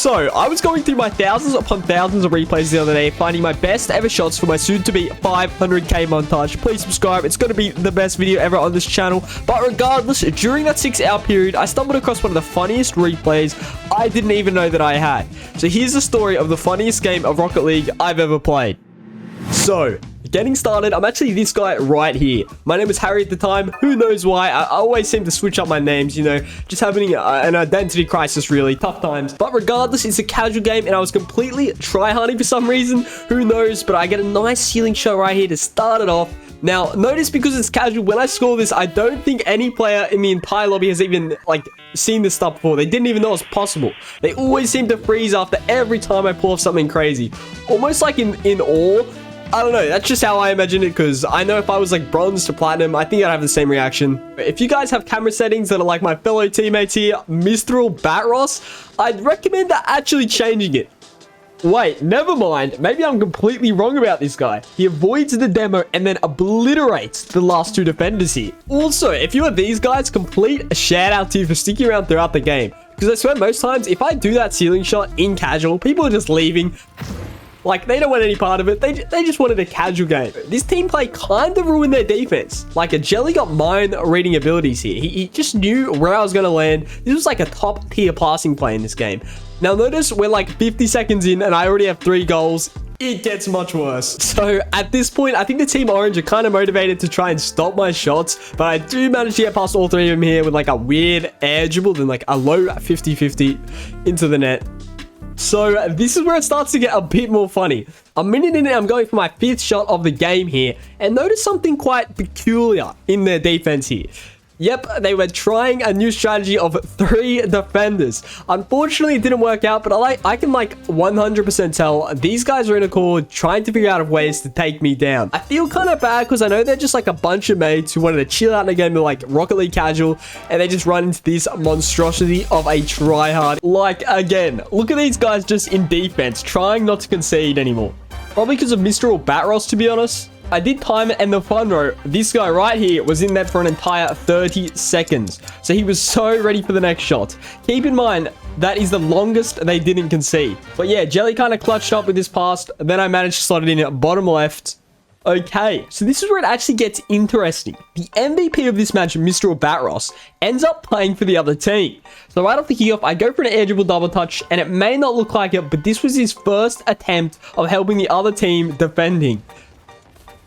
So, I was going through my thousands upon thousands of replays the other day, finding my best ever shots for my soon-to-be 500k montage. Please subscribe. It's going to be the best video ever on this channel. But regardless, during that 6-hour period, I stumbled across one of the funniest replays I didn't even know that I had. So, here's the story of the funniest game of Rocket League I've ever played. So, getting started, I'm actually this guy right here. My name was Harry at the time. Who knows why? I always seem to switch up my names, you know, just having an identity crisis, really. Tough times. But regardless, it's a casual game, and I was completely tryharding for some reason. Who knows? But I get a nice ceiling shot right here to start it off. Now, notice because it's casual, when I score this, I don't think any player in the entire lobby has even, like, seen this stuff before. They didn't even know it was possible. They always seem to freeze after every time I pull off something crazy. Almost like in awe. I don't know, that's just how I imagine it, because I know if I was like bronze to platinum, I think I'd have the same reaction. If you guys have camera settings that are like my fellow teammates here, Mr. Batross, I'd recommend actually changing it. Wait, never mind. Maybe I'm completely wrong about this guy. He avoids the demo and then obliterates the last two defenders here. Also, if you are these guys, complete a shout out to you for sticking around throughout the game. Because I swear most times, if I do that ceiling shot in casual, people are just leaving. Like, they don't want any part of it. They just wanted a casual game. This team play kind of ruined their defense. Like, a Jelly got mind reading abilities here. He just knew where I was going to land. This was like a top tier passing play in this game. Now, notice we're like 50 seconds in and I already have 3 goals. It gets much worse. So, at this point, I think the Team Orange are kind of motivated to try and stop my shots. But I do manage to get past all 3 of them here with like a weird air dribble, then like a low 50-50 into the net. So, this is where it starts to get a bit more funny. A minute in, I'm going for my 5th shot of the game here. And notice something quite peculiar in their defense here. Yep, they were trying a new strategy of 3 defenders. Unfortunately, it didn't work out, but I can like 100% tell these guys are in a core trying to figure out ways to take me down. I feel kind of bad because I know they're just like a bunch of mates who wanted to chill out in a game of like Rocket League casual, and they just run into this monstrosity of a tryhard. Like, again, look at these guys just in defense, trying not to concede anymore. Probably because of Mr. Batross, to be honest. I did time it, and the fun row, this guy right here was in there for an entire 30 seconds. So he was so ready for the next shot. Keep in mind, that is the longest they didn't concede. But yeah, Jelly kind of clutched up with this pass. Then I managed to slot it in at bottom left. Okay, so this is where it actually gets interesting. The MVP of this match, Mr. Batross, ends up playing for the other team. So right off the kickoff, I go for an air dribble double touch, and it may not look like it, but this was his first attempt of helping the other team defending.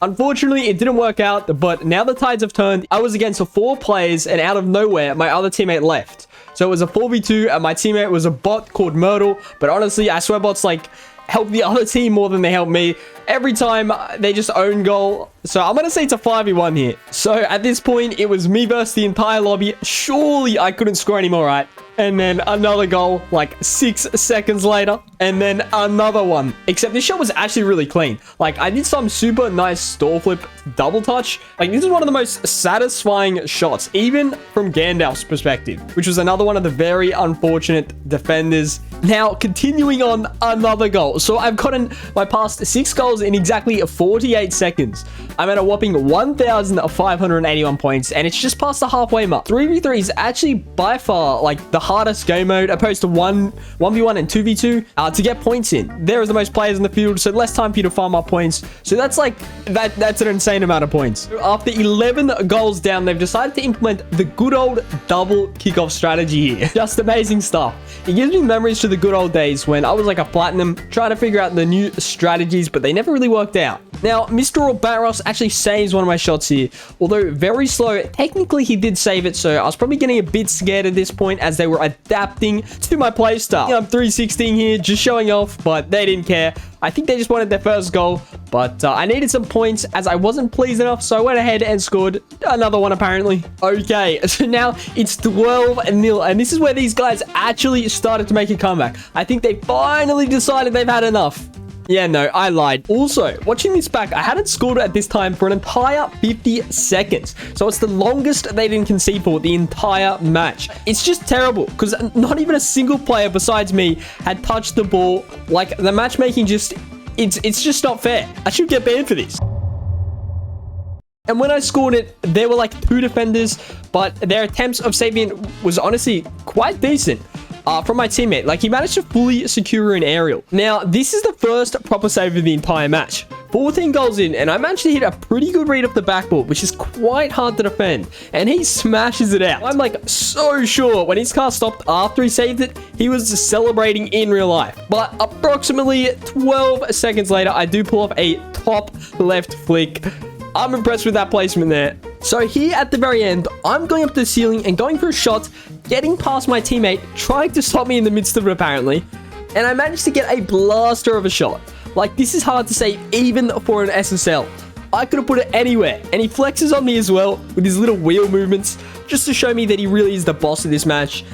Unfortunately, it didn't work out, but now the tides have turned. I was against 4 players, and out of nowhere, my other teammate left. So it was a 4v2, and my teammate was a bot called Myrtle. But honestly, I swear bots like help the other team more than they help me. Every time they just own goal. So I'm going to say it's a 5v1 here. So at this point, it was me versus the entire lobby. Surely I couldn't score anymore, right? And then another goal like 6 seconds later. And then another one. Except this shot was actually really clean. Like, I did some super nice stall flip double touch. Like, this is one of the most satisfying shots, even from Gandalf's perspective, which was another one of the very unfortunate defenders. Now, continuing on, another goal. So I've gotten my past 6 goals in exactly 48 seconds. I'm at a whopping 1,581 points, and it's just past the halfway mark. 3v3 is actually by far like the hardest game mode opposed to 1v1 and 2v2 to get points in. There are the most players in the field, so less time for you to farm up points. So that's like that's an insane amount of points. After 11 goals down, they've decided to implement the good old double kickoff strategy here. Just amazing stuff. It gives me memories to the good old days when I was like a platinum trying to figure out the new strategies, but they never really worked out. Now, Mr. Batross actually saves one of my shots here. Although very slow, technically he did save it, so I was probably getting a bit scared at this point as they were adapting to my playstyle. I'm 316 here, just showing off, but they didn't care. I think they just wanted their first goal, but I needed some points as I wasn't pleased enough, so I went ahead and scored another one apparently. Okay, so now it's 12-0, and this is where these guys actually started to make a comeback. I think they finally decided they've had enough. Yeah, no, I lied. Also, watching this back, I hadn't scored at this time for an entire 50 seconds. So it's the longest they didn't concede for the entire match. It's just terrible because not even a single player besides me had touched the ball. Like, the matchmaking just, it's just not fair. I should get banned for this. And when I scored it, there were like 2 defenders, but their attempts of saving it was honestly quite decent. from my teammate. Like, he managed to fully secure an aerial. Now, this is the first proper save of the entire match. 14 goals in, and I managed to hit a pretty good read off the backboard, which is quite hard to defend. And he smashes it out. I'm like so sure when his car stopped after he saved it, he was celebrating in real life. But approximately 12 seconds later, I do pull off a top left flick. I'm impressed with that placement there. So here at the very end, I'm going up to the ceiling and going for a shot, getting past my teammate, trying to stop me in the midst of it apparently. And I managed to get a blaster of a shot. Like, this is hard to save even for an SSL. I could have put it anywhere. And he flexes on me as well with his little wheel movements just to show me that he really is the boss of this match.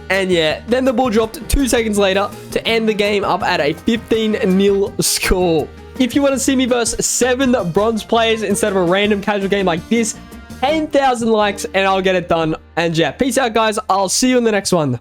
And yeah, then the ball dropped 2 seconds later to end the game up at a 15-0 score. If you want to see me versus 7 bronze players instead of a random casual game like this, 10,000 likes and I'll get it done. And yeah, peace out guys. I'll see you in the next one.